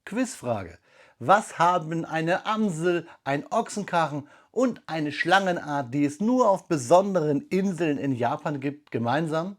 Quizfrage. Was haben eine Amsel, ein Ochsenkarren und eine Schlangenart, die es nur auf besonderen Inseln in Japan gibt, gemeinsam?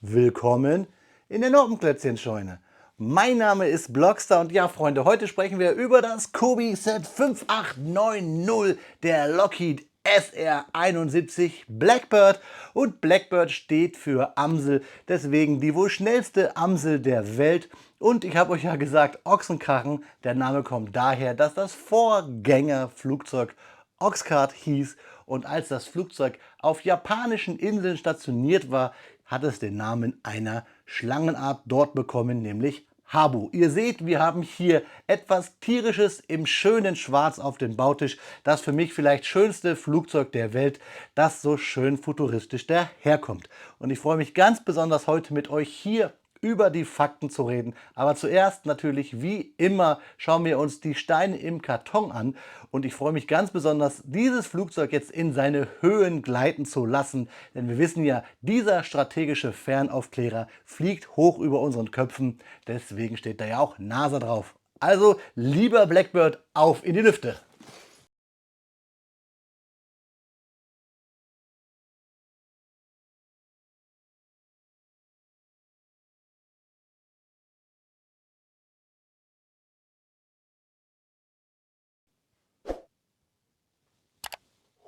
Willkommen in der Noppenplätzchenscheune. Mein Name ist Blockstar und ja, Freunde, heute sprechen wir über das Kobi Z5890 der Lockheed SR71 Blackbird. Und Blackbird steht für Amsel, deswegen die wohl schnellste Amsel der Welt. Und ich habe euch ja gesagt, Ochsenkarren, der Name kommt daher, dass das Vorgängerflugzeug Oxcart hieß, und als das Flugzeug auf japanischen Inseln stationiert war, hat es den Namen einer Schlangenart dort bekommen, nämlich Habu. Ihr seht, wir haben hier etwas Tierisches im schönen Schwarz auf dem Bautisch. Das für mich vielleicht schönste Flugzeug der Welt, das so schön futuristisch daherkommt. Und ich freue mich ganz besonders heute mit euch hier über die Fakten zu reden. Aber zuerst natürlich, wie immer, schauen wir uns die Steine im Karton an. Und ich freue mich ganz besonders, dieses Flugzeug jetzt in seine Höhen gleiten zu lassen. Denn wir wissen ja, dieser strategische Fernaufklärer fliegt hoch über unseren Köpfen. Deswegen steht da ja auch NASA drauf. Also, lieber Blackbird, auf in die Lüfte!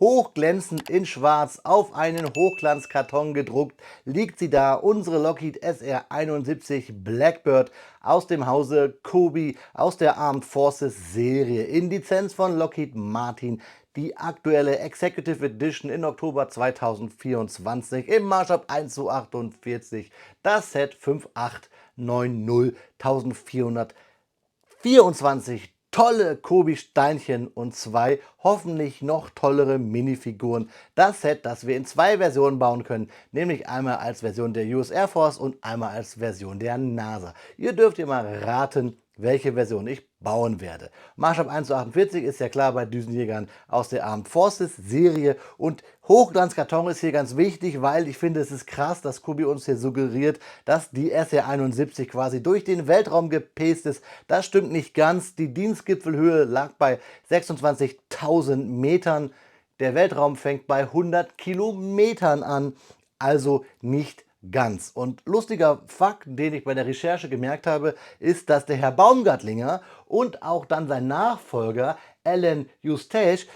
Hochglänzend in Schwarz auf einen Hochglanzkarton gedruckt liegt sie da, unsere Lockheed SR71 Blackbird aus dem Hause Kobi aus der Armed Forces Serie in Lizenz von Lockheed Martin. Die aktuelle Executive Edition in Oktober 2024 im Maßstab 1:48, das Set 5890 1424 tolle Kobi-Steinchen und zwei hoffentlich noch tollere Minifiguren. Das Set, das wir in zwei Versionen bauen können, nämlich einmal als Version der US Air Force und einmal als Version der NASA. Ihr dürft ihr mal raten, welche Version ich bauen werde. Maßstab 1:48 ist ja klar bei Düsenjägern aus der Armed Forces Serie, und Hochglanzkarton ist hier ganz wichtig, weil ich finde, es ist krass, dass Kobi uns hier suggeriert, dass die SR71 quasi durch den Weltraum gepäst ist. Das stimmt nicht ganz. Die Dienstgipfelhöhe lag bei 26.000 Metern. Der Weltraum fängt bei 100 Kilometern an, also nicht ganz. Und lustiger Fakt, den ich bei der Recherche gemerkt habe, ist, dass der Herr Baumgartlinger und auch dann sein Nachfolger Alan Eustache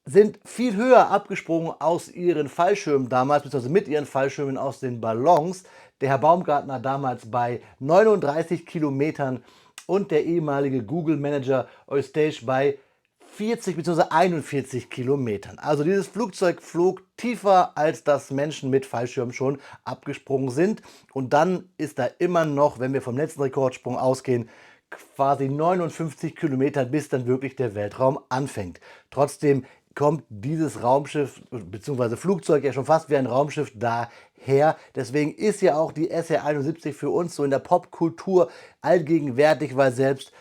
sind viel höher abgesprungen aus ihren Fallschirmen damals, beziehungsweise mit ihren Fallschirmen aus den Ballons. Der Herr Baumgartner damals bei 39 Kilometern und der ehemalige Google-Manager Eustache bei 40 bzw. 41 Kilometern. Also dieses Flugzeug flog tiefer, als das Menschen mit Fallschirm schon abgesprungen sind. Und dann ist da immer noch, wenn wir vom letzten Rekordsprung ausgehen, quasi 59 Kilometer, bis dann wirklich der Weltraum anfängt. Trotzdem kommt dieses Raumschiff bzw. Flugzeug ja schon fast wie ein Raumschiff daher. Deswegen ist ja auch die SR71 für uns so in der Popkultur allgegenwärtig, weil selbst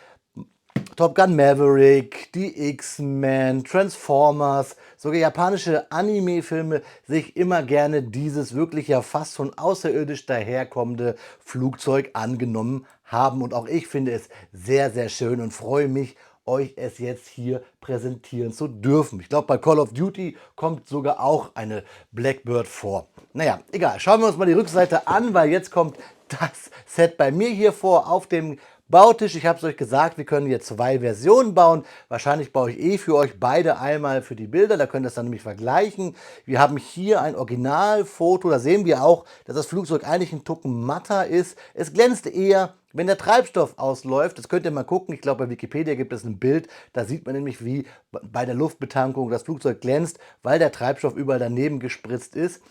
Top Gun Maverick, die X-Men, Transformers, sogar japanische Anime-Filme sich immer gerne dieses wirklich ja fast schon außerirdisch daherkommende Flugzeug angenommen haben. Und auch ich finde es sehr, sehr schön und freue mich, euch es jetzt hier präsentieren zu dürfen. Ich glaube, bei Call of Duty kommt sogar auch eine Blackbird vor. Naja, egal. Schauen wir uns mal die Rückseite an, weil jetzt kommt das Set bei mir hier vor auf dem Bautisch. Ich habe es euch gesagt, wir können hier zwei Versionen bauen. Wahrscheinlich baue ich für euch beide einmal für die Bilder, da könnt ihr es dann nämlich vergleichen. Wir haben hier ein Originalfoto, da sehen wir auch, dass das Flugzeug eigentlich ein Tucken matter ist. Es glänzt eher, wenn der Treibstoff ausläuft. Das könnt ihr mal gucken, ich glaube bei Wikipedia gibt es ein Bild, da sieht man nämlich, wie bei der Luftbetankung das Flugzeug glänzt, weil der Treibstoff überall daneben gespritzt ist.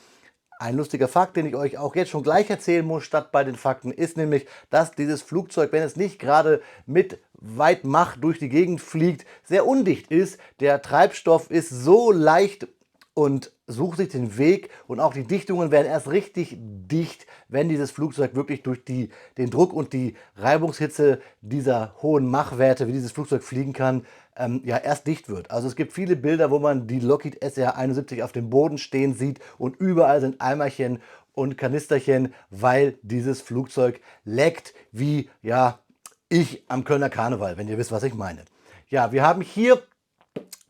Ein lustiger Fakt, den ich euch auch jetzt schon gleich erzählen muss, statt bei den Fakten, ist nämlich, dass dieses Flugzeug, wenn es nicht gerade mit weit Mach durch die Gegend fliegt, sehr undicht ist. Der Treibstoff ist so leicht und sucht sich den Weg, und auch die Dichtungen werden erst richtig dicht, wenn dieses Flugzeug wirklich durch den Druck und die Reibungshitze dieser hohen Machwerte, wie dieses Flugzeug fliegen kann, ja, erst dicht wird. Also es gibt viele Bilder, wo man die Lockheed SR-71 auf dem Boden stehen sieht und überall sind Eimerchen und Kanisterchen, weil dieses Flugzeug leckt wie, ja, ich am Kölner Karneval, wenn ihr wisst, was ich meine. Ja, wir haben hier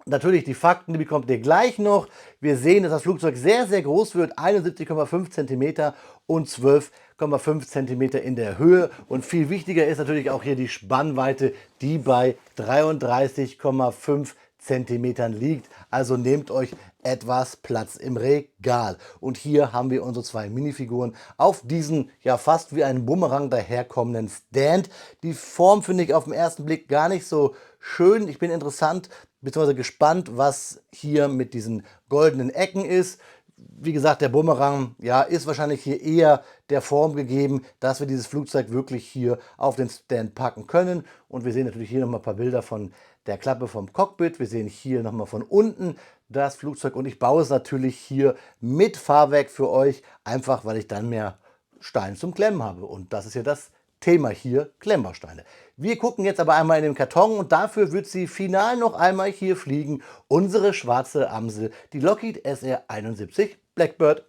natürlich die Fakten, die bekommt ihr gleich noch. Wir sehen, dass das Flugzeug sehr, sehr groß wird, 71,5 cm und 12,5 cm in der Höhe. Und viel wichtiger ist natürlich auch hier die Spannweite, die bei 33,5 cm liegt. Also nehmt euch etwas Platz im Regal. Und hier haben wir unsere zwei Minifiguren auf diesen ja fast wie ein Bumerang daherkommenden Stand. Die Form finde ich auf den ersten Blick gar nicht so schön. Ich bin interessant bzw. gespannt, was hier mit diesen goldenen Ecken ist. Wie gesagt, der Bumerang, ja, ist wahrscheinlich hier eher der Form gegeben, dass wir dieses Flugzeug wirklich hier auf den Stand packen können. Und wir sehen natürlich hier nochmal ein paar Bilder von der Klappe vom Cockpit. Wir sehen hier nochmal von unten das Flugzeug und ich baue es natürlich hier mit Fahrwerk für euch, einfach weil ich dann mehr Stein zum Klemmen habe. Und das ist ja das Thema hier, Klemmbausteine. Wir gucken jetzt aber einmal in den Karton und dafür wird sie final noch einmal hier fliegen. Unsere schwarze Amsel, die Lockheed SR-71 Blackbird.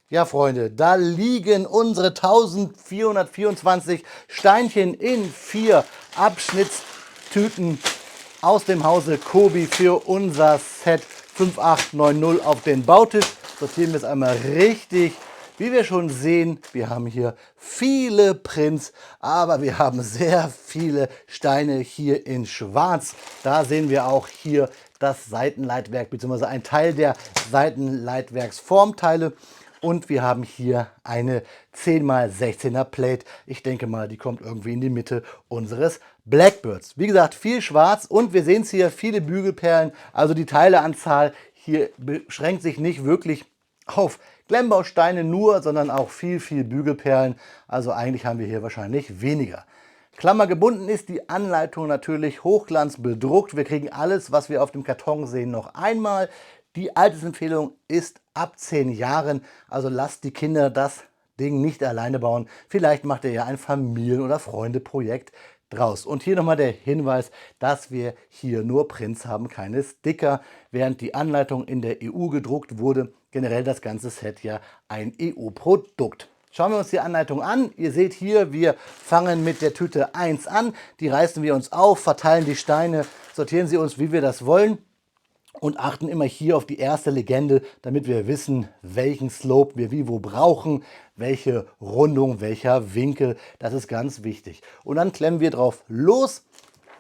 Ja, Freunde, da liegen unsere 1424 Steinchen in 4 Abschnittstüten aus dem Hause Kobi für unser Set 5890 auf den Bautisch. Sortieren wir es einmal richtig. Wie wir schon sehen, wir haben hier viele Prints, aber wir haben sehr viele Steine hier in Schwarz. Da sehen wir auch hier das Seitenleitwerk bzw. ein Teil der Seitenleitwerksformteile. Und wir haben hier eine 10x16er Plate. Ich denke mal, die kommt irgendwie in die Mitte unseres Blackbirds. Wie gesagt, viel Schwarz und wir sehen es hier, viele Bügelperlen. Also die Teileanzahl hier beschränkt sich nicht wirklich auf Klemmbausteine nur, sondern auch viel Bügelperlen. Also eigentlich haben wir hier wahrscheinlich weniger. Klammergebunden ist die Anleitung natürlich Hochglanz bedruckt. Wir kriegen alles, was wir auf dem Karton sehen, noch einmal. Die Altersempfehlung ist ab 10 Jahren. Also lasst die Kinder das Ding nicht alleine bauen. Vielleicht macht ihr ja ein Familien- oder Freunde-Projekt draus. Und hier nochmal der Hinweis, dass wir hier nur Prints haben, keine Sticker, während die Anleitung in der EU gedruckt wurde. Generell das ganze Set ja ein EU-Produkt. Schauen wir uns die Anleitung an. Ihr seht hier, wir fangen mit der Tüte 1 an. Die reißen wir uns auf, verteilen die Steine, sortieren sie uns, wie wir das wollen. Und achten immer hier auf die erste Legende, damit wir wissen, welchen Slope wir wie wo brauchen, welche Rundung, welcher Winkel. Das ist ganz wichtig. Und dann klemmen wir drauf los.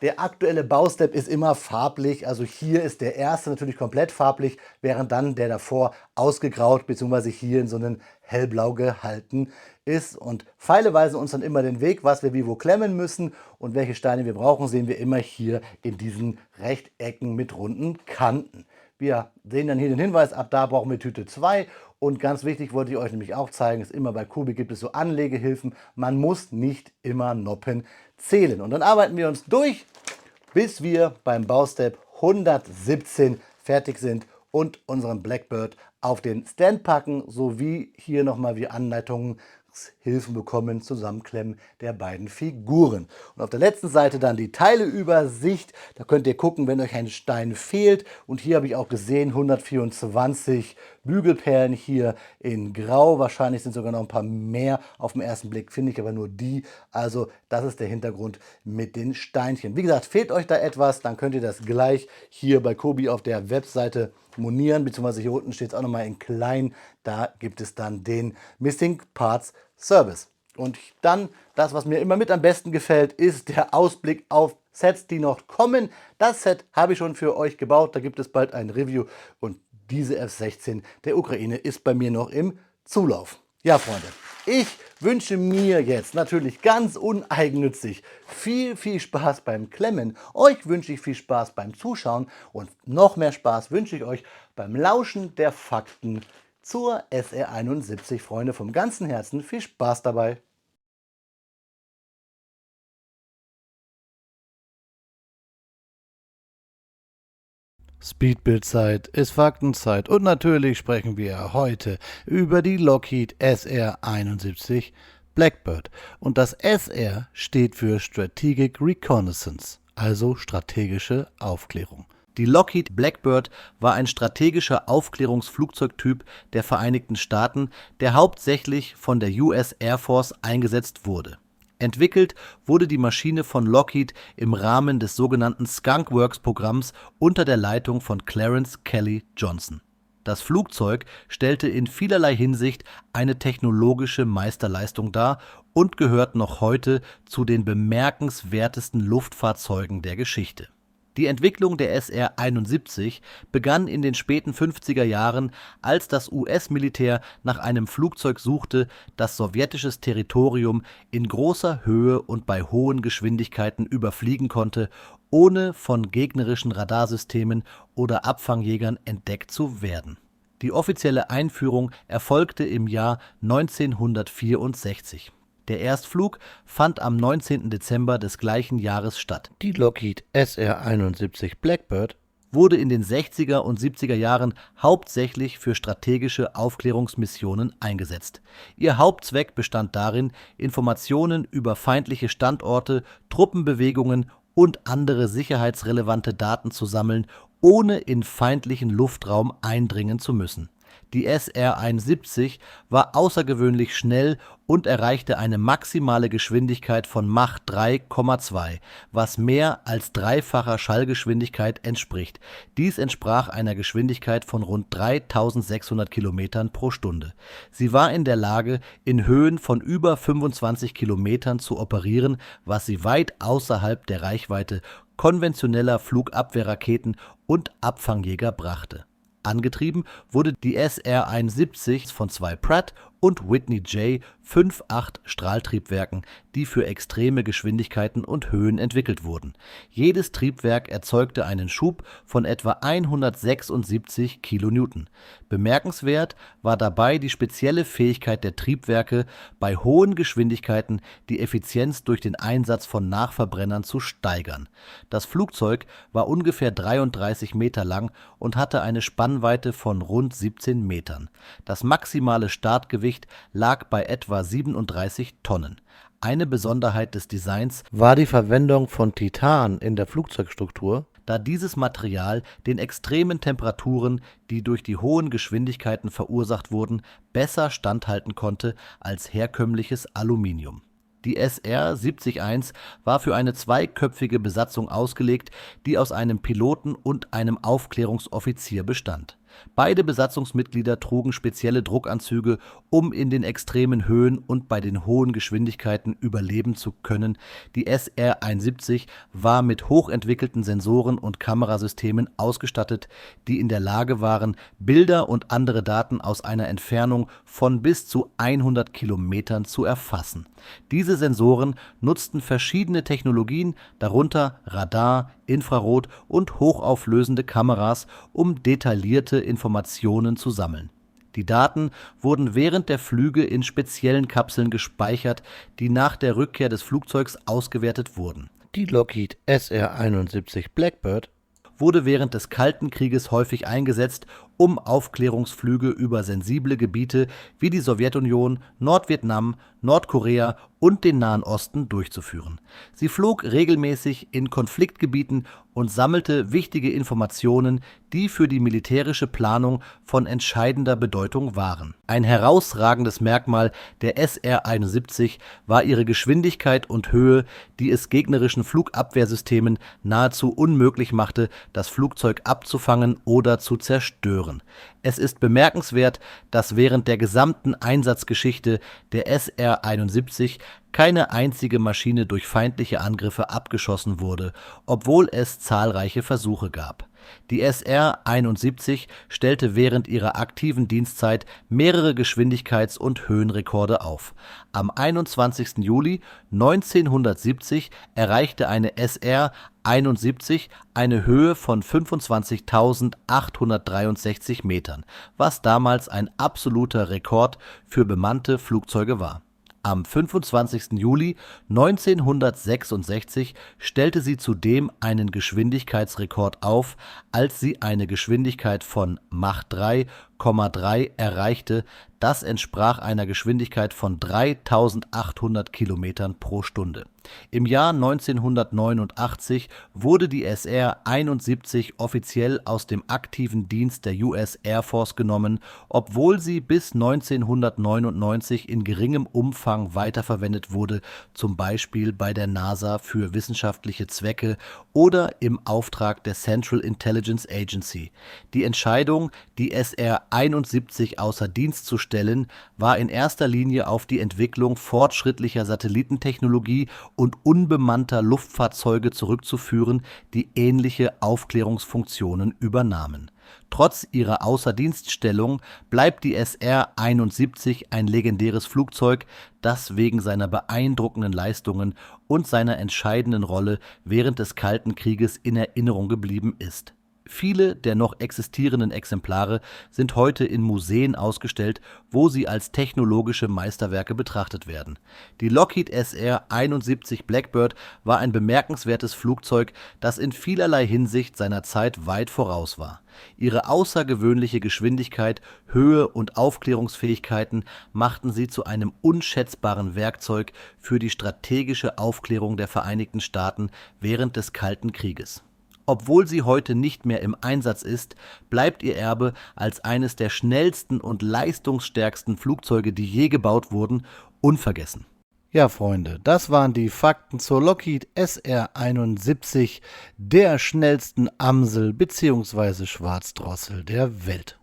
Der aktuelle Baustep ist immer farblich, also hier ist der erste natürlich komplett farblich, während dann der davor ausgegraut bzw. hier in so einen hellblau gehalten ist. Und Pfeile weisen uns dann immer den Weg, was wir wie wo klemmen müssen und welche Steine wir brauchen, sehen wir immer hier in diesen Rechtecken mit runden Kanten. Wir sehen dann hier den Hinweis, ab da brauchen wir Tüte 2. Und ganz wichtig, wollte ich euch nämlich auch zeigen, ist immer bei Kobi gibt es so Anlegehilfen. Man muss nicht immer Noppen zählen. Und dann arbeiten wir uns durch, bis wir beim Baustep 117 fertig sind und unseren Blackbird auf den Stand packen, sowie hier nochmal wie Anleitungshilfen bekommen, Zusammenklemmen der beiden Figuren. Und auf der letzten Seite dann die Teileübersicht. Da könnt ihr gucken, wenn euch ein Stein fehlt. Und hier habe ich auch gesehen, 124 Bügelperlen hier in Grau. Wahrscheinlich sind sogar noch ein paar mehr. Auf den ersten Blick finde ich aber nur die. Also das ist der Hintergrund mit den Steinchen. Wie gesagt, fehlt euch da etwas, dann könnt ihr das gleich hier bei Kobi auf der Webseite monieren, beziehungsweise hier unten steht es auch nochmal in klein. Da gibt es dann den Missing Parts Service. Und dann, das, was mir immer mit am besten gefällt, ist der Ausblick auf Sets, die noch kommen. Das Set habe ich schon für euch gebaut. Da gibt es bald ein Review. Und diese F-16 der Ukraine ist bei mir noch im Zulauf. Ja, Freunde, ich wünsche mir jetzt natürlich ganz uneigennützig viel Spaß beim Klemmen. Euch wünsche ich viel Spaß beim Zuschauen und noch mehr Spaß wünsche ich euch beim Lauschen der Fakten zur SR-71. Freunde, vom ganzen Herzen viel Spaß dabei. Speedbildzeit ist Faktenzeit und natürlich sprechen wir heute über die Lockheed SR-71 Blackbird. Und das SR steht für Strategic Reconnaissance, also strategische Aufklärung. Die Lockheed Blackbird war ein strategischer Aufklärungsflugzeugtyp der Vereinigten Staaten, der hauptsächlich von der US Air Force eingesetzt wurde. Entwickelt wurde die Maschine von Lockheed im Rahmen des sogenannten Skunk Works-Programms unter der Leitung von Clarence Kelly Johnson. Das Flugzeug stellte in vielerlei Hinsicht eine technologische Meisterleistung dar und gehört noch heute zu den bemerkenswertesten Luftfahrzeugen der Geschichte. Die Entwicklung der SR-71 begann in den späten 50er Jahren, als das US-Militär nach einem Flugzeug suchte, das sowjetisches Territorium in großer Höhe und bei hohen Geschwindigkeiten überfliegen konnte, ohne von gegnerischen Radarsystemen oder Abfangjägern entdeckt zu werden. Die offizielle Einführung erfolgte im Jahr 1964. Der Erstflug fand am 19. Dezember des gleichen Jahres statt. Die Lockheed SR-71 Blackbird wurde in den 60er und 70er Jahren hauptsächlich für strategische Aufklärungsmissionen eingesetzt. Ihr Hauptzweck bestand darin, Informationen über feindliche Standorte, Truppenbewegungen und andere sicherheitsrelevante Daten zu sammeln, ohne in feindlichen Luftraum eindringen zu müssen. Die SR-71 war außergewöhnlich schnell und erreichte eine maximale Geschwindigkeit von Mach 3,2, was mehr als dreifacher Schallgeschwindigkeit entspricht. Dies entsprach einer Geschwindigkeit von rund 3600 Kilometern pro Stunde. Sie war in der Lage, in Höhen von über 25 Kilometern zu operieren, was sie weit außerhalb der Reichweite konventioneller Flugabwehrraketen und Abfangjäger brachte. Angetrieben wurde die SR-71 von zwei Pratt und Whitney J. 5.8 Strahltriebwerken, die für extreme Geschwindigkeiten und Höhen entwickelt wurden. Jedes Triebwerk erzeugte einen Schub von etwa 176 kN. Bemerkenswert war dabei die spezielle Fähigkeit der Triebwerke, bei hohen Geschwindigkeiten die Effizienz durch den Einsatz von Nachverbrennern zu steigern. Das Flugzeug war ungefähr 33 Meter lang und hatte eine Spannweite von rund 17 Metern. Das maximale Startgewicht lag bei etwa 37 Tonnen. Eine Besonderheit des Designs war die Verwendung von Titan in der Flugzeugstruktur, da dieses Material den extremen Temperaturen, die durch die hohen Geschwindigkeiten verursacht wurden, besser standhalten konnte als herkömmliches Aluminium. Die SR-70-1 war für eine zweiköpfige Besatzung ausgelegt, die aus einem Piloten und einem Aufklärungsoffizier bestand. Beide Besatzungsmitglieder trugen spezielle Druckanzüge, um in den extremen Höhen und bei den hohen Geschwindigkeiten überleben zu können. Die SR-71 war mit hochentwickelten Sensoren und Kamerasystemen ausgestattet, die in der Lage waren, Bilder und andere Daten aus einer Entfernung von bis zu 100 Kilometern zu erfassen. Diese Sensoren nutzten verschiedene Technologien, darunter Radar, Infrarot und hochauflösende Kameras, um detaillierte Informationen zu sammeln. Die Daten wurden während der Flüge in speziellen Kapseln gespeichert, die nach der Rückkehr des Flugzeugs ausgewertet wurden. Die Lockheed SR-71 Blackbird wurde während des Kalten Krieges häufig eingesetzt, um Aufklärungsflüge über sensible Gebiete wie die Sowjetunion, Nordvietnam, Nordkorea und den Nahen Osten durchzuführen. Sie flog regelmäßig in Konfliktgebieten und sammelte wichtige Informationen, die für die militärische Planung von entscheidender Bedeutung waren. Ein herausragendes Merkmal der SR-71 war ihre Geschwindigkeit und Höhe, die es gegnerischen Flugabwehrsystemen nahezu unmöglich machte, das Flugzeug abzufangen oder zu zerstören. Es ist bemerkenswert, dass während der gesamten Einsatzgeschichte der SR-71 keine einzige Maschine durch feindliche Angriffe abgeschossen wurde, obwohl es zahlreiche Versuche gab. Die SR-71 stellte während ihrer aktiven Dienstzeit mehrere Geschwindigkeits- und Höhenrekorde auf. Am 21. Juli 1970 erreichte eine SR-71 eine Höhe von 25.863 Metern, was damals ein absoluter Rekord für bemannte Flugzeuge war. Am 25. Juli 1966 stellte sie zudem einen Geschwindigkeitsrekord auf, als sie eine Geschwindigkeit von Mach 3,0 9,3 erreichte. Das entsprach einer Geschwindigkeit von 3.800 Kilometern pro Stunde. Im Jahr 1989 wurde die SR-71 offiziell aus dem aktiven Dienst der US Air Force genommen, obwohl sie bis 1999 in geringem Umfang weiterverwendet wurde, zum Beispiel bei der NASA für wissenschaftliche Zwecke oder im Auftrag der Central Intelligence Agency. Die Entscheidung, die SR-71 außer Dienst zu stellen, war in erster Linie auf die Entwicklung fortschrittlicher Satellitentechnologie und unbemannter Luftfahrzeuge zurückzuführen, die ähnliche Aufklärungsfunktionen übernahmen. Trotz ihrer Außerdienststellung bleibt die SR-71 ein legendäres Flugzeug, das wegen seiner beeindruckenden Leistungen und seiner entscheidenden Rolle während des Kalten Krieges in Erinnerung geblieben ist. Viele der noch existierenden Exemplare sind heute in Museen ausgestellt, wo sie als technologische Meisterwerke betrachtet werden. Die Lockheed SR-71 Blackbird war ein bemerkenswertes Flugzeug, das in vielerlei Hinsicht seiner Zeit weit voraus war. Ihre außergewöhnliche Geschwindigkeit, Höhe und Aufklärungsfähigkeiten machten sie zu einem unschätzbaren Werkzeug für die strategische Aufklärung der Vereinigten Staaten während des Kalten Krieges. Obwohl sie heute nicht mehr im Einsatz ist, bleibt ihr Erbe als eines der schnellsten und leistungsstärksten Flugzeuge, die je gebaut wurden, unvergessen. Ja, Freunde, das waren die Fakten zur Lockheed SR-71, der schnellsten Amsel bzw. Schwarzdrossel der Welt.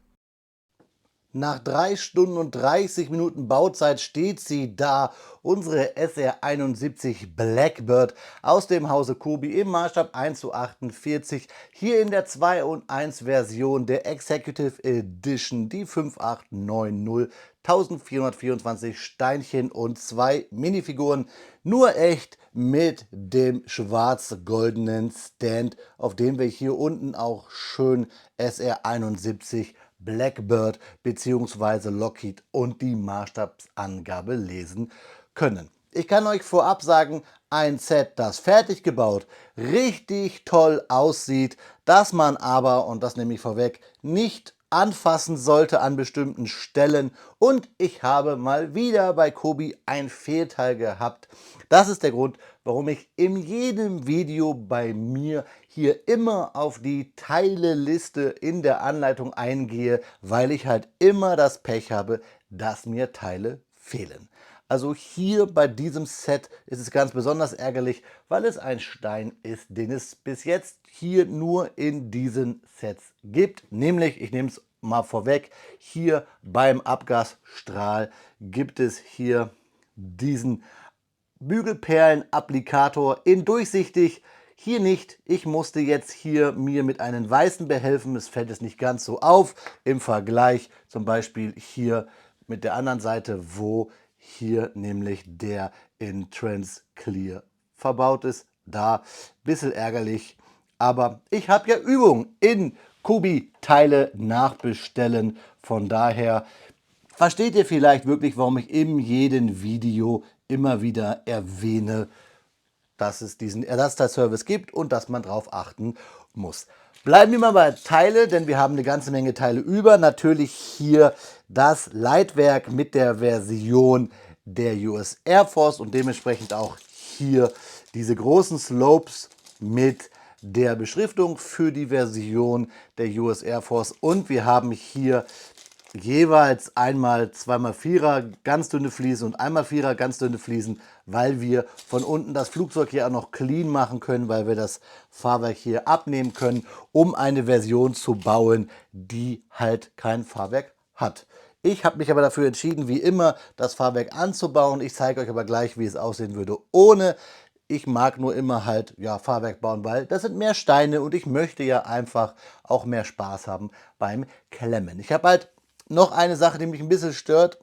Nach 3 Stunden und 30 Minuten Bauzeit steht sie da, unsere SR-71 Blackbird aus dem Hause Kobi im Maßstab 1:48, hier in der 2&1 Version der Executive Edition, die 5890, 1424 Steinchen und 2 Minifiguren, nur echt mit dem schwarz-goldenen Stand, auf dem wir hier unten auch schön SR-71 Blackbird bzw. Lockheed und die Maßstabsangabe lesen können. Ich kann euch vorab sagen, ein Set, das fertig gebaut, richtig toll aussieht, das man aber, und das nehme ich vorweg, nicht anfassen sollte an bestimmten Stellen, und ich habe mal wieder bei Kobi ein Fehlteil gehabt. Das ist der Grund, warum ich in jedem Video bei mir hier immer auf die Teileliste in der Anleitung eingehe, weil ich halt immer das Pech habe, dass mir Teile fehlen. Also hier bei diesem Set ist es ganz besonders ärgerlich, weil es ein Stein ist, den es bis jetzt hier nur in diesen Sets gibt. Nämlich, ich nehme es mal vorweg, hier beim Abgasstrahl gibt es hier diesen Bügelperlen-Applikator in durchsichtig. Hier nicht. Ich musste jetzt hier mir mit einem weißen behelfen. Es fällt es nicht ganz so auf im Vergleich zum Beispiel hier mit der anderen Seite, wo hier nämlich der in Transclear verbaut ist. Da ein bisschen ärgerlich, aber ich habe ja Übung in Kobi Teile nachbestellen. Von daher versteht ihr vielleicht wirklich, warum ich in jedem Video immer wieder erwähne, dass es diesen Ersatzteilservice gibt und dass man darauf achten muss. Bleiben wir mal bei Teile, denn wir haben eine ganze Menge Teile über. Natürlich hier das Leitwerk mit der Version der US Air Force und dementsprechend auch hier diese großen Slopes mit der Beschriftung für die Version der US Air Force. Und wir haben hier jeweils einmal 2x4er ganz dünne Fliesen und 1x4er ganz dünne Fliesen, weil wir von unten das Flugzeug hier auch noch clean machen können, weil wir das Fahrwerk hier abnehmen können, um eine Version zu bauen, die halt kein Fahrwerk hat. Ich habe mich aber dafür entschieden, wie immer, das Fahrwerk anzubauen. Ich zeige euch aber gleich, wie es aussehen würde ohne. Ich mag nur immer halt ja, Fahrwerk bauen, weil das sind mehr Steine und ich möchte ja einfach auch mehr Spaß haben beim Klemmen. Ich habe halt noch eine Sache, die mich ein bisschen stört,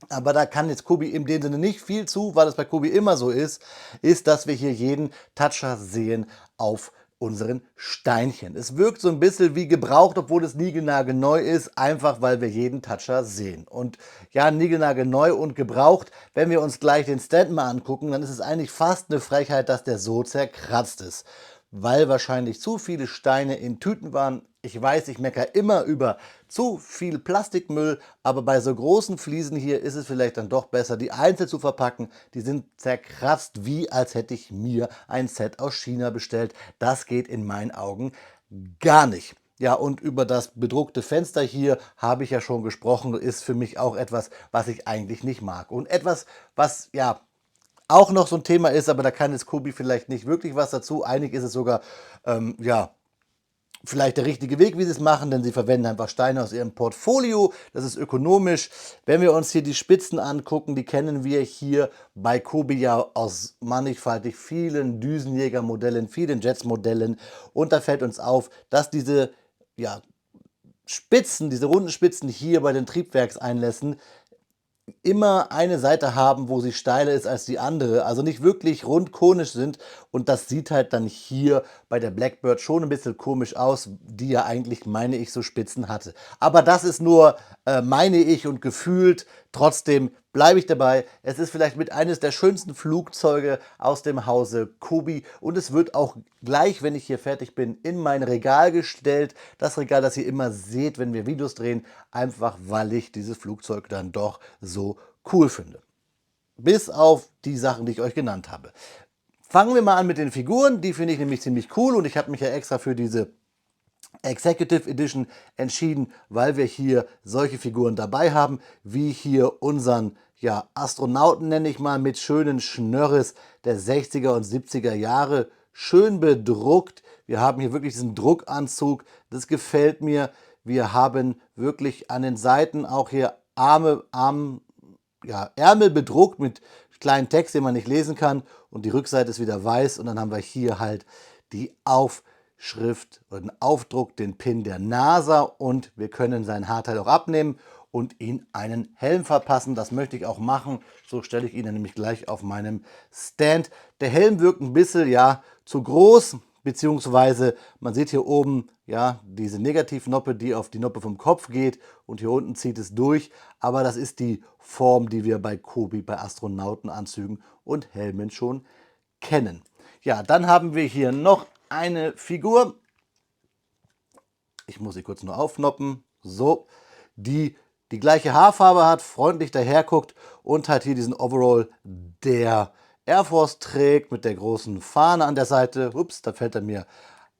aber da kann jetzt Kobi in dem Sinne nicht viel zu, weil es bei Kobi immer so ist, dass wir hier jeden Toucher sehen auf unseren Steinchen. Es wirkt so ein bisschen wie gebraucht, obwohl es niegelnagelneu ist, einfach weil wir jeden Toucher sehen. Und ja, niegelnagelneu und gebraucht, wenn wir uns gleich den Stand mal angucken, dann ist es eigentlich fast eine Frechheit, dass der so zerkratzt ist. weil wahrscheinlich zu viele Steine in Tüten waren. Ich weiß, ich meckere immer über zu viel Plastikmüll, aber bei so großen Fliesen hier ist es vielleicht dann doch besser, die einzeln zu verpacken. Die sind zerkratzt, wie als hätte ich mir ein Set aus China bestellt. Das geht in meinen Augen gar nicht. Ja, und über das bedruckte Fenster hier habe ich ja schon gesprochen, ist für mich auch etwas, was ich eigentlich nicht mag. Und etwas, was ja auch noch so ein Thema ist, aber da kann jetzt Kobi vielleicht nicht wirklich was dazu. Einig ist es sogar, ja, vielleicht der richtige Weg, wie sie es machen, denn sie verwenden einfach Steine aus ihrem Portfolio. Das ist ökonomisch. Wenn wir uns hier die Spitzen angucken, die kennen wir hier bei Kobi ja aus mannigfaltig vielen Düsenjägermodellen, vielen Jets-Modellen. Und da fällt uns auf, dass diese ja, Spitzen, diese runden Spitzen hier bei den Triebwerkseinlässen immer eine Seite haben, wo sie steiler ist als die andere, also nicht wirklich rund konisch sind, und das sieht halt dann hier bei der Blackbird schon ein bisschen komisch aus, die ja eigentlich, meine ich, so Spitzen hatte. Aber das ist nur, meine ich, und gefühlt. Trotzdem bleibe ich dabei. Es ist vielleicht mit eines der schönsten Flugzeuge aus dem Hause Kobi, und es wird auch gleich, wenn ich hier fertig bin, in mein Regal gestellt. Das Regal, das ihr immer seht, wenn wir Videos drehen, einfach weil ich dieses Flugzeug dann doch so cool finde. Bis auf die Sachen, die ich euch genannt habe. Fangen wir mal an mit den Figuren. Die finde ich nämlich ziemlich cool, und ich habe mich ja extra für diese Executive Edition entschieden, weil wir hier solche Figuren dabei haben, wie hier unseren ja, Astronauten, nenne ich mal, mit schönen Schnörres der 60er und 70er Jahre, schön bedruckt. Wir haben hier wirklich diesen Druckanzug, das gefällt mir. Wir haben wirklich an den Seiten auch hier ja, Ärmel bedruckt mit kleinen Text, den man nicht lesen kann, und die Rückseite ist wieder weiß, und dann haben wir hier halt die Aufschrift oder den Aufdruck, den Pin der NASA, und wir können sein Haarteil auch abnehmen und ihn einen Helm verpassen. Das möchte ich auch machen, so stelle ich ihn dann nämlich gleich auf meinem Stand. Der Helm wirkt ein bisschen, ja, zu groß, beziehungsweise man sieht hier oben ja diese Negativnoppe, die auf die Noppe vom Kopf geht, und hier unten zieht es durch, aber das ist die Form, die wir bei Kobi, bei Astronautenanzügen und Helmen schon kennen. Ja, dann haben wir hier noch eine Figur. Ich muss sie kurz nur aufnoppen. So, die die gleiche Haarfarbe hat, freundlich daherguckt und hat hier diesen Overall der Air Force trägt mit der großen Fahne an der Seite. Ups, da fällt er mir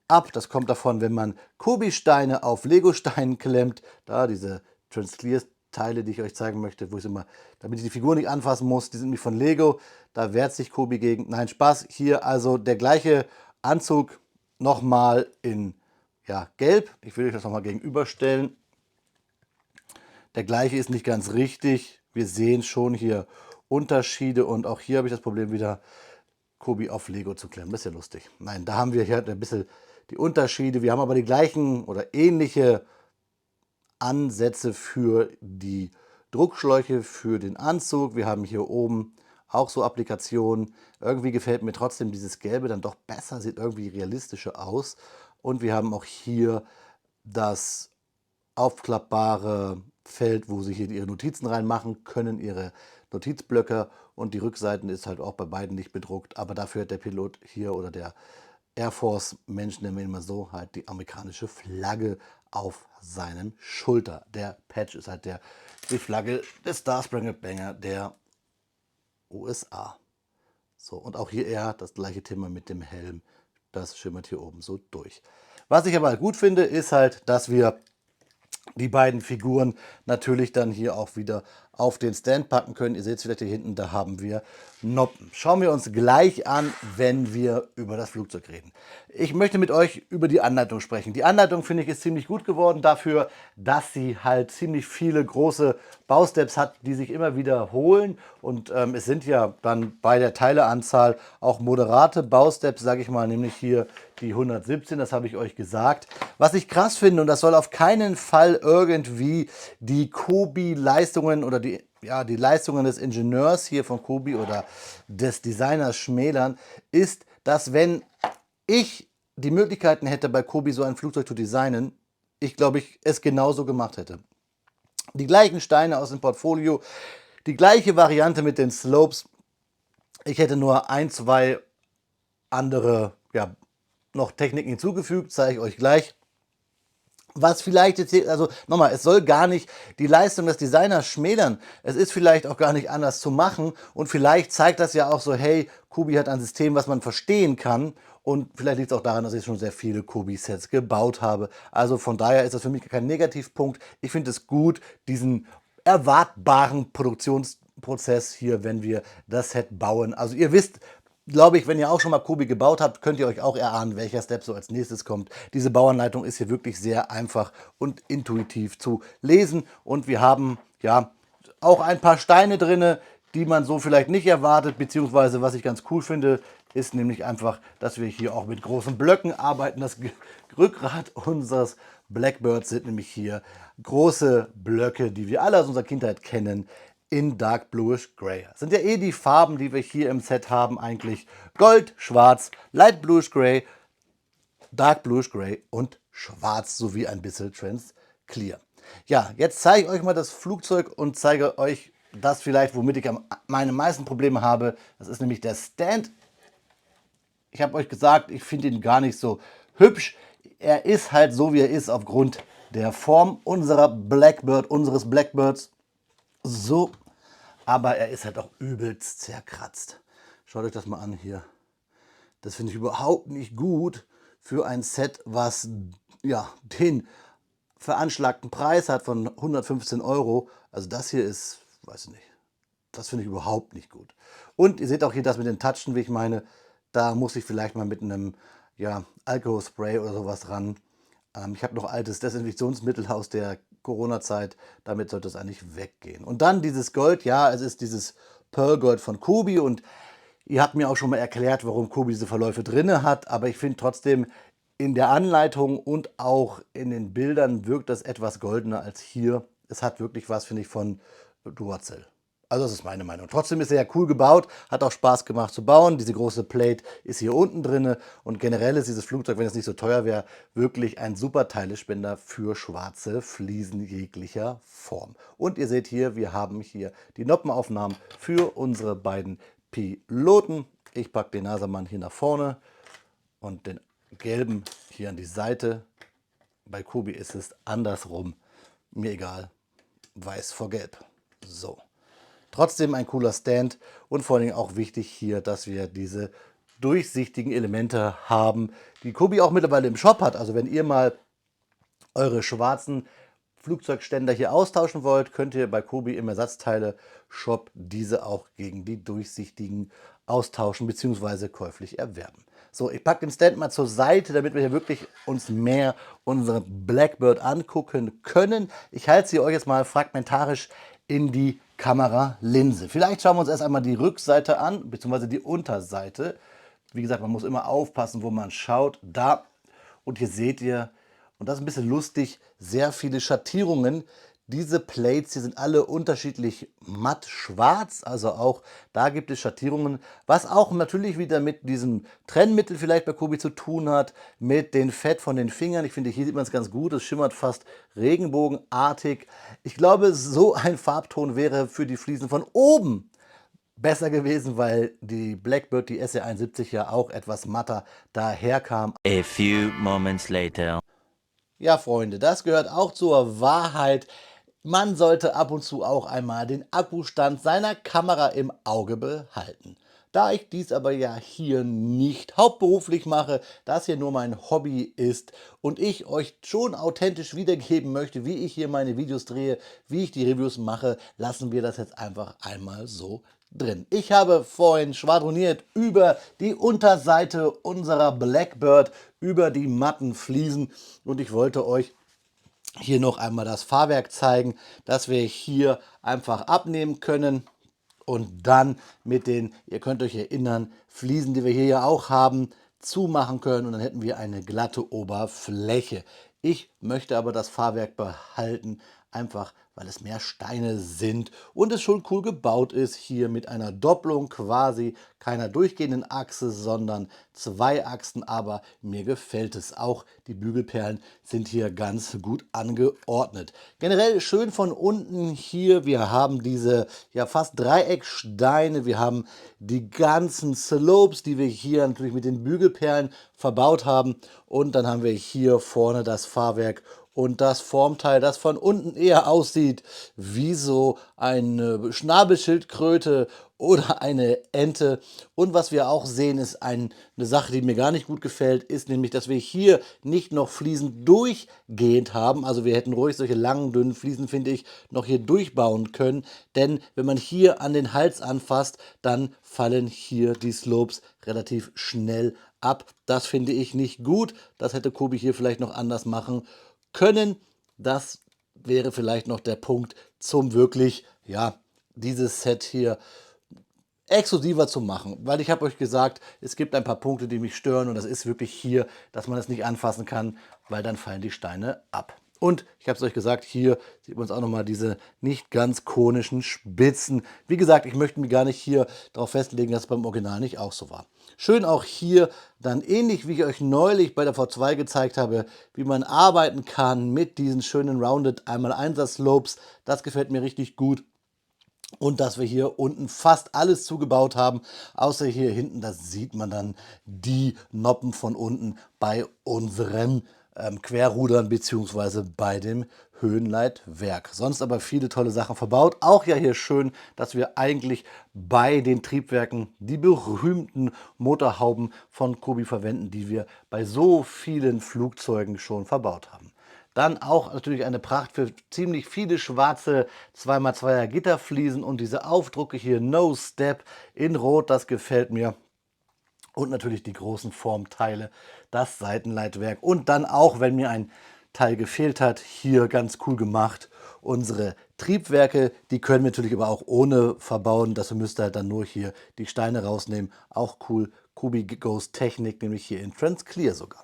ab. Das kommt davon, wenn man Kobi-Steine auf Lego-Steinen klemmt. Da diese Transclear-Teile, die ich euch zeigen möchte, wo ich immer, damit ich die Figur nicht anfassen muss, die sind nämlich von Lego. Da wehrt sich Kobi gegen. Nein, Spaß. Hier also der gleiche Anzug nochmal in ja, gelb. Ich will euch das nochmal gegenüberstellen. Der gleiche ist nicht ganz richtig. Wir sehen schon hier Unterschiede, und auch hier habe ich das Problem wieder, Kobi auf Lego zu klemmen. Das ist ja lustig. Nein, da haben wir hier ein bisschen die Unterschiede. Wir haben aber die gleichen oder ähnliche Ansätze für die Druckschläuche, für den Anzug. Wir haben hier oben auch so Applikationen. Irgendwie gefällt mir trotzdem dieses Gelbe dann doch besser, sieht irgendwie realistischer aus. Und wir haben auch hier das aufklappbare Feld, wo Sie hier Ihre Notizen reinmachen können, Ihre Notizblöcke, und die Rückseiten ist halt auch bei beiden nicht bedruckt, aber dafür hat der Pilot hier oder der Air Force Mensch, nennen wir ihn mal so, halt die amerikanische Flagge auf seinem Schulter. Der Patch ist halt die Flagge des Star Spangled Banner der USA. So, und auch hier eher das gleiche Thema mit dem Helm, das schimmert hier oben so durch. Was ich aber halt gut finde, ist halt, dass wir die beiden Figuren natürlich dann hier auch wieder auf den Stand packen können. Ihr seht es vielleicht hier hinten, da haben wir Noppen. Schauen wir uns gleich an, wenn wir über das Flugzeug reden. Ich möchte mit euch über die Anleitung sprechen. Die Anleitung, finde ich, ist ziemlich gut geworden dafür, dass sie halt ziemlich viele große Bausteps hat, die sich immer wiederholen. Und es sind ja dann bei der Teileanzahl auch moderate Bausteps, sage ich mal, nämlich hier die 117, das habe ich euch gesagt. Was ich krass finde, und das soll auf keinen Fall irgendwie die Kobi-Leistungen oder die Leistungen des Ingenieurs hier von Kobi oder des Designers schmälern, ist, dass wenn ich die Möglichkeiten hätte, bei Kobi so ein Flugzeug zu designen, ich glaube, ich es genauso gemacht hätte. Die gleichen Steine aus dem Portfolio, die gleiche Variante mit den Slopes. Ich hätte nur ein, zwei andere noch Techniken hinzugefügt, zeige ich euch gleich. Was vielleicht jetzt hier, also nochmal, es soll gar nicht die Leistung des Designers schmälern. Es ist vielleicht auch gar nicht anders zu machen und vielleicht zeigt das ja auch so, hey, Kubi hat ein System, was man verstehen kann und vielleicht liegt es auch daran, dass ich schon sehr viele Kubi-Sets gebaut habe. Also von daher ist das für mich kein Negativpunkt. Ich finde es gut, diesen erwartbaren Produktionsprozess hier, wenn wir das Set bauen. Also ihr wisst, glaube ich, wenn ihr auch schon mal Kubi gebaut habt, könnt ihr euch auch erahnen, welcher Step so als nächstes kommt. Diese Bauanleitung ist hier wirklich sehr einfach und intuitiv zu lesen. Und wir haben ja auch ein paar Steine drin, die man so vielleicht nicht erwartet, beziehungsweise was ich ganz cool finde, ist nämlich einfach, dass wir hier auch mit großen Blöcken arbeiten. Das Rückgrat unseres Blackbirds sind nämlich hier große Blöcke, die wir alle aus unserer Kindheit kennen, in Dark Bluish Gray. Das sind ja eh die Farben, die wir hier im Set haben eigentlich. Gold, Schwarz, Light Bluish Gray, Dark Bluish Gray und Schwarz sowie ein bisschen Transclear. Ja, jetzt zeige ich euch mal das Flugzeug und zeige euch das vielleicht, womit ich meine meisten Probleme habe. Das ist nämlich der Stand. Ich habe euch gesagt, ich finde ihn gar nicht so hübsch. Er ist halt so, wie er ist, aufgrund der Form unseres Blackbirds. So, aber er ist halt auch übelst zerkratzt. Schaut euch das mal an hier. Das finde ich überhaupt nicht gut für ein Set, was ja den veranschlagten Preis hat von 115 Euro. Also das hier ist, weiß ich nicht, das finde ich überhaupt nicht gut. Und ihr seht auch hier das mit den Touchen, wie ich meine, da muss ich vielleicht mal mit einem ja, Alkoholspray oder sowas ran. Ich habe noch altes Desinfektionsmittel aus der Corona-Zeit, damit sollte es eigentlich weggehen. Und dann dieses Gold, ja, es ist dieses Pearl Gold von Kubi und ihr habt mir auch schon mal erklärt, warum Kubi diese Verläufe drin hat, aber ich finde trotzdem, in der Anleitung und auch in den Bildern wirkt das etwas goldener als hier. Es hat wirklich was, finde ich, von Duracell. Also das ist meine Meinung. Trotzdem ist er ja cool gebaut, hat auch Spaß gemacht zu bauen. Diese große Plate ist hier unten drin und generell ist dieses Flugzeug, wenn es nicht so teuer wäre, wirklich ein super Teilespender für schwarze Fliesen jeglicher Form. Und ihr seht hier, wir haben hier die Noppenaufnahmen für unsere beiden Piloten. Ich packe den NASA-Mann hier nach vorne und den gelben hier an die Seite. Bei Kubi ist es andersrum. Mir egal. Weiß vor gelb. So. Trotzdem ein cooler Stand und vor allem auch wichtig hier, dass wir diese durchsichtigen Elemente haben, die Kubi auch mittlerweile im Shop hat. Also wenn ihr mal eure schwarzen Flugzeugständer hier austauschen wollt, könnt ihr bei Kubi im Ersatzteile-Shop diese auch gegen die durchsichtigen austauschen bzw. käuflich erwerben. So, ich packe den Stand mal zur Seite, damit wir hier wirklich uns mehr unsere Blackbird angucken können. Ich halte sie euch jetzt mal fragmentarisch in die Kameralinse. Vielleicht schauen wir uns erst einmal die Rückseite an, bzw. die Unterseite. Wie gesagt, man muss immer aufpassen, wo man schaut. Da, und hier seht ihr, und das ist ein bisschen lustig, sehr viele Schattierungen. Diese Plates hier sind alle unterschiedlich matt schwarz, also auch da gibt es Schattierungen, was auch natürlich wieder mit diesem Trennmittel vielleicht bei Kubi zu tun hat, mit dem Fett von den Fingern. Ich finde, hier sieht man es ganz gut, es schimmert fast regenbogenartig. Ich glaube, so ein Farbton wäre für die Fliesen von oben besser gewesen, weil die Blackbird, die SR71 ja auch etwas matter daherkam. A few moments later. Ja, Freunde, das gehört auch zur Wahrheit. Man sollte ab und zu auch einmal den Akkustand seiner Kamera im Auge behalten. Da ich dies aber ja hier nicht hauptberuflich mache, das hier nur mein Hobby ist und ich euch schon authentisch wiedergeben möchte, wie ich hier meine Videos drehe, wie ich die Reviews mache, lassen wir das jetzt einfach einmal so drin. Ich habe vorhin schwadroniert über die Unterseite unserer Blackbird, über die matten Fliesen und ich wollte euch hier noch einmal das Fahrwerk zeigen, dass wir hier einfach abnehmen können und dann mit den, ihr könnt euch erinnern, Fliesen, die wir hier ja auch haben, zumachen können und dann hätten wir eine glatte Oberfläche. Ich möchte aber das Fahrwerk behalten, einfach weil es mehr Steine sind und es schon cool gebaut ist, hier mit einer Doppelung quasi, keiner durchgehenden Achse, sondern zwei Achsen, aber mir gefällt es auch. Die Bügelperlen sind hier ganz gut angeordnet. Generell schön von unten hier, wir haben diese ja fast Dreiecksteine, wir haben die ganzen Slopes, die wir hier natürlich mit den Bügelperlen verbaut haben und dann haben wir hier vorne das Fahrwerk und das Formteil, das von unten eher aussieht wie so eine Schnabelschildkröte oder eine Ente. Und was wir auch sehen, ist eine Sache, die mir gar nicht gut gefällt, ist nämlich, dass wir hier nicht noch Fliesen durchgehend haben. Also wir hätten ruhig solche langen, dünnen Fliesen, finde ich, noch hier durchbauen können. Denn wenn man hier an den Hals anfasst, dann fallen hier die Slopes relativ schnell ab. Das finde ich nicht gut. Das hätte Kobi hier vielleicht noch anders machen können. Das wäre vielleicht noch der Punkt zum wirklich, ja, dieses Set hier exklusiver zu machen, weil ich habe euch gesagt, es gibt ein paar Punkte, die mich stören und das ist wirklich hier, dass man es nicht anfassen kann, weil dann fallen die Steine ab. Und ich habe es euch gesagt, hier sieht man uns auch nochmal diese nicht ganz konischen Spitzen. Wie gesagt, ich möchte mich gar nicht hier darauf festlegen, dass es beim Original nicht auch so war. Schön auch hier dann ähnlich wie ich euch neulich bei der V2 gezeigt habe, wie man arbeiten kann mit diesen schönen Rounded 1x1er Slopes. Das gefällt mir richtig gut. Und dass wir hier unten fast alles zugebaut haben, außer hier hinten, da sieht man dann die Noppen von unten bei unseren Querrudern bzw. bei dem Höhenleitwerk. Sonst aber viele tolle Sachen verbaut. Auch ja hier schön, dass wir eigentlich bei den Triebwerken die berühmten Motorhauben von Kobi verwenden, die wir bei so vielen Flugzeugen schon verbaut haben. Dann auch natürlich eine Pracht für ziemlich viele schwarze 2x2er Gitterfliesen und diese Aufdrucke hier No Step in Rot, das gefällt mir. Und natürlich die großen Formteile, das Seitenleitwerk und dann auch, wenn mir ein Teil gefehlt hat, hier ganz cool gemacht. Unsere Triebwerke, die können wir natürlich aber auch ohne verbauen. Das müsst ihr halt dann nur hier die Steine rausnehmen. Auch cool, Kobi Ghost Technik, nämlich hier in Transclear sogar.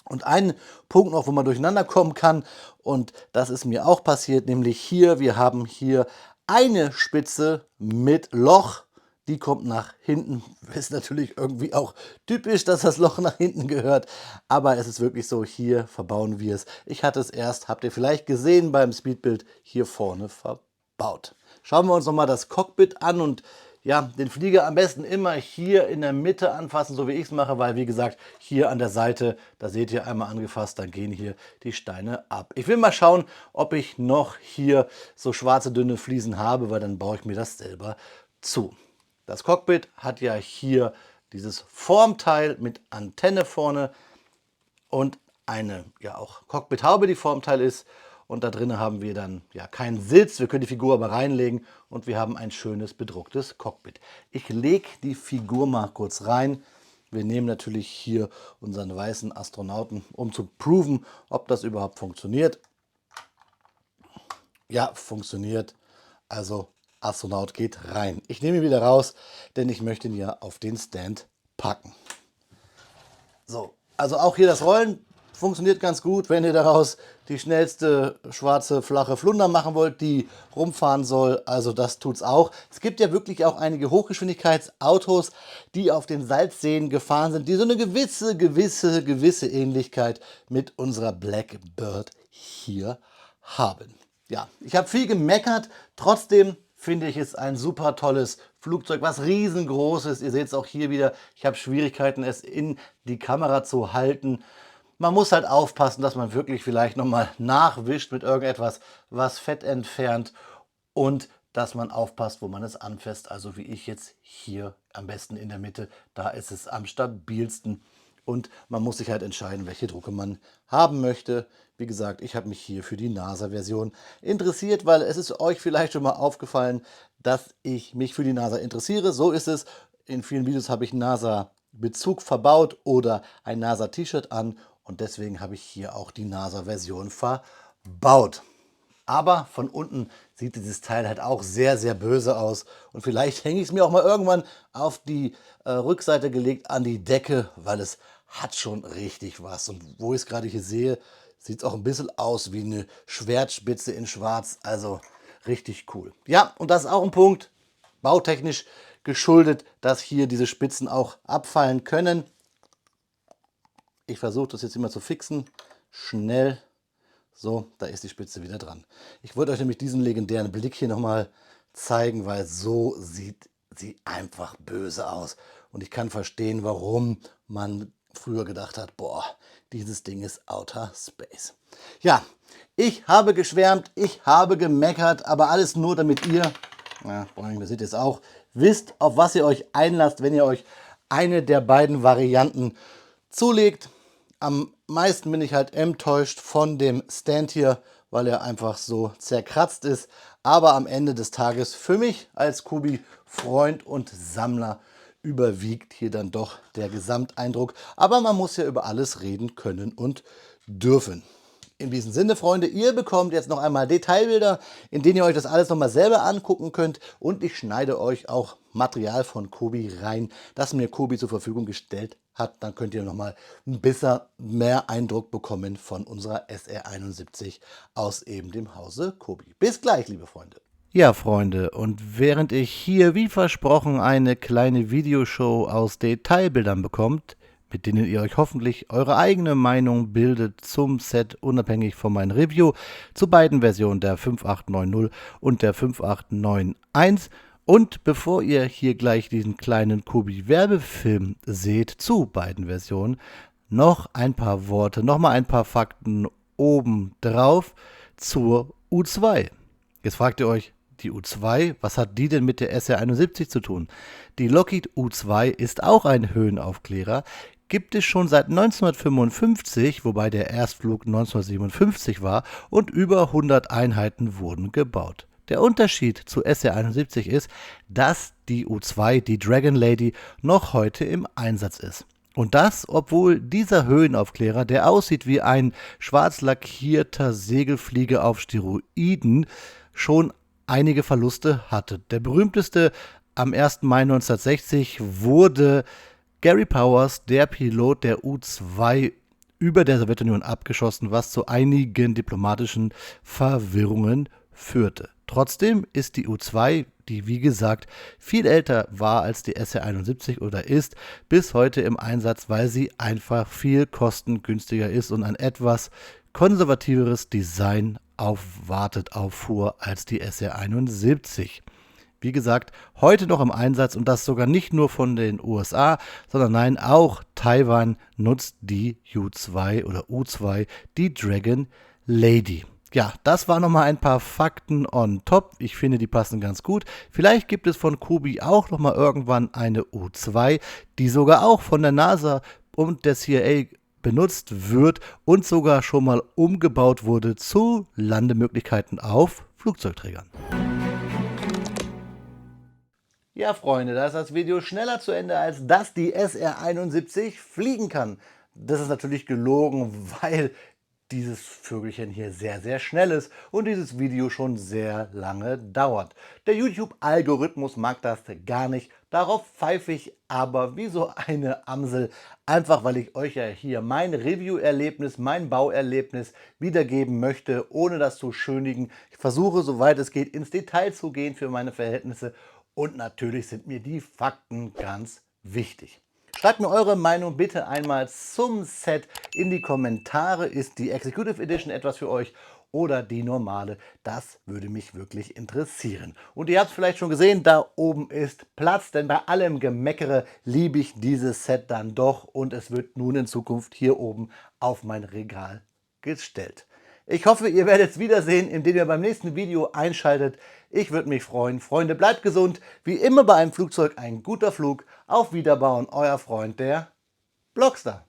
Und ein Punkt noch, wo man durcheinander kommen kann, und das ist mir auch passiert, nämlich hier, wir haben hier eine Spitze mit Loch, die kommt nach hinten. Ist natürlich irgendwie auch typisch, dass das Loch nach hinten gehört, aber es ist wirklich so, hier verbauen wir es. Ich hatte es erst, habt ihr vielleicht gesehen beim Speedbild, hier vorne verbaut. Schauen wir uns nochmal das Cockpit an und ja, den Flieger am besten immer hier in der Mitte anfassen, so wie ich es mache, weil wie gesagt, hier an der Seite, da seht ihr einmal angefasst, dann gehen hier die Steine ab. Ich will mal schauen, ob ich noch hier so schwarze dünne Fliesen habe, weil dann baue ich mir das selber zu. Das Cockpit hat ja hier dieses Formteil mit Antenne vorne und eine ja auch Cockpithaube, die Formteil ist. Und da drin haben wir dann ja keinen Sitz, wir können die Figur aber reinlegen und wir haben ein schönes bedrucktes Cockpit. Ich lege die Figur mal kurz rein. Wir nehmen natürlich hier unseren weißen Astronauten, um zu proven, ob das überhaupt funktioniert. Ja, funktioniert. Also Astronaut geht rein. Ich nehme ihn wieder raus, denn ich möchte ihn ja auf den Stand packen. So, also auch hier das Rollen funktioniert ganz gut, wenn ihr daraus die schnellste schwarze flache Flunder machen wollt, die rumfahren soll. Also das tut's auch. Es gibt ja wirklich auch einige Hochgeschwindigkeitsautos, die auf den Salzseen gefahren sind, die so eine gewisse Ähnlichkeit mit unserer Blackbird hier haben. Ja, ich habe viel gemeckert, trotzdem finde ich es ein super tolles Flugzeug, was riesengroß ist. Ihr seht es auch hier wieder, ich habe Schwierigkeiten, es in die Kamera zu halten. Man muss halt aufpassen, dass man wirklich vielleicht nochmal nachwischt mit irgendetwas, was Fett entfernt und dass man aufpasst, wo man es anfasst. Also wie ich jetzt hier am besten in der Mitte, da ist es am stabilsten. Und man muss sich halt entscheiden, welche Drucke man haben möchte. Wie gesagt, ich habe mich hier für die NASA-Version interessiert, weil es ist euch vielleicht schon mal aufgefallen, dass ich mich für die NASA interessiere. So ist es. In vielen Videos habe ich NASA-Bezug verbaut oder ein NASA-T-Shirt an und deswegen habe ich hier auch die NASA-Version verbaut. Aber von unten sieht dieses Teil halt auch sehr böse aus. Und vielleicht hänge ich es mir auch mal irgendwann auf die Rückseite gelegt an die Decke, weil es hat schon richtig was. Und wo ich es gerade hier sehe, Sieht auch ein bisschen aus wie eine Schwertspitze in schwarz, also richtig cool. Ja, und das ist auch ein Punkt, bautechnisch geschuldet, dass hier diese Spitzen auch abfallen können. Ich versuche das jetzt immer zu fixen, schnell. So, da ist die Spitze wieder dran. Ich wollte euch nämlich diesen legendären Blick hier nochmal zeigen, weil so sieht sie einfach böse aus. Und ich kann verstehen, warum man früher gedacht hat, boah, dieses Ding ist Outer Space. Ja, ich habe geschwärmt, ich habe gemeckert, aber alles nur, damit ihr, ja, das seht ihr es auch, wisst, auf was ihr euch einlasst, wenn ihr euch eine der beiden Varianten zulegt. Am meisten bin ich halt enttäuscht von dem Stand hier, weil er einfach so zerkratzt ist. Aber am Ende des Tages für mich als Kubi-Freund und Sammler überwiegt hier dann doch der Gesamteindruck. Aber man muss ja über alles reden können und dürfen. In diesem Sinne, Freunde, ihr bekommt jetzt noch einmal Detailbilder, in denen ihr euch das alles nochmal selber angucken könnt. Und ich schneide euch auch Material von Kubi rein, das mir Kubi zur Verfügung gestellt hat. Dann könnt ihr nochmal ein bisschen mehr Eindruck bekommen von unserer SR71 aus eben dem Hause Kubi. Bis gleich, liebe Freunde. Ja, Freunde, und während ich hier wie versprochen eine kleine Videoshow aus Detailbildern bekommt, mit denen ihr euch hoffentlich eure eigene Meinung bildet zum Set, unabhängig von meinem Review zu beiden Versionen, der 5890 und der 5891. Und bevor ihr hier gleich diesen kleinen Kubi-Werbefilm seht zu beiden Versionen, noch ein paar Worte, nochmal ein paar Fakten obendrauf zur U2. Jetzt fragt ihr euch, die U2, was hat die denn mit der SR71 zu tun? Die Lockheed U2 ist auch ein Höhenaufklärer, gibt es schon seit 1955, wobei der Erstflug 1957 war und über 100 Einheiten wurden gebaut. Der Unterschied zu SR71 ist, dass die U2, die Dragon Lady, noch heute im Einsatz ist. Und das, obwohl dieser Höhenaufklärer, der aussieht wie ein schwarz lackierter Segelflieger auf Steroiden, schon einige Verluste hatte. Der berühmteste am 1. Mai 1960 wurde Gary Powers, der Pilot der U2, über der Sowjetunion abgeschossen, was zu einigen diplomatischen Verwirrungen führte. Trotzdem ist die U2, die wie gesagt viel älter war als die SR71 oder ist, bis heute im Einsatz, weil sie einfach viel kostengünstiger ist und ein etwas konservativeres Design auffuhr als die SR71. Wie gesagt, heute noch im Einsatz und das sogar nicht nur von den USA, sondern nein, auch Taiwan nutzt die U2 oder U2, die Dragon Lady. Ja, das waren nochmal ein paar Fakten on top. Ich finde, die passen ganz gut. Vielleicht gibt es von Kubi auch nochmal irgendwann eine U2, die sogar auch von der NASA und der CIA benutzt wird und sogar schon mal umgebaut wurde zu Landemöglichkeiten auf Flugzeugträgern. Ja, Freunde, da ist das Video schneller zu Ende, als dass die SR71 fliegen kann. Das ist natürlich gelogen, weil dieses Vögelchen hier sehr, sehr schnell ist und dieses Video schon sehr lange dauert. Der YouTube-Algorithmus mag das gar nicht, darauf pfeife ich aber wie so eine Amsel, einfach weil ich euch ja hier mein Review-Erlebnis, mein Bauerlebnis wiedergeben möchte, ohne das zu schönigen. Ich versuche, soweit es geht, ins Detail zu gehen für meine Verhältnisse und natürlich sind mir die Fakten ganz wichtig. Schreibt mir eure Meinung bitte einmal zum Set in die Kommentare. Ist die Executive Edition etwas für euch oder die normale? Das würde mich wirklich interessieren. Und ihr habt es vielleicht schon gesehen, da oben ist Platz, denn bei allem Gemeckere liebe ich dieses Set dann doch und es wird nun in Zukunft hier oben auf mein Regal gestellt. Ich hoffe, ihr werdet es wiedersehen, indem ihr beim nächsten Video einschaltet. Ich würde mich freuen. Freunde, bleibt gesund. Wie immer bei einem Flugzeug ein guter Flug. Auf Wiederbauen, euer Freund, der Blockstar.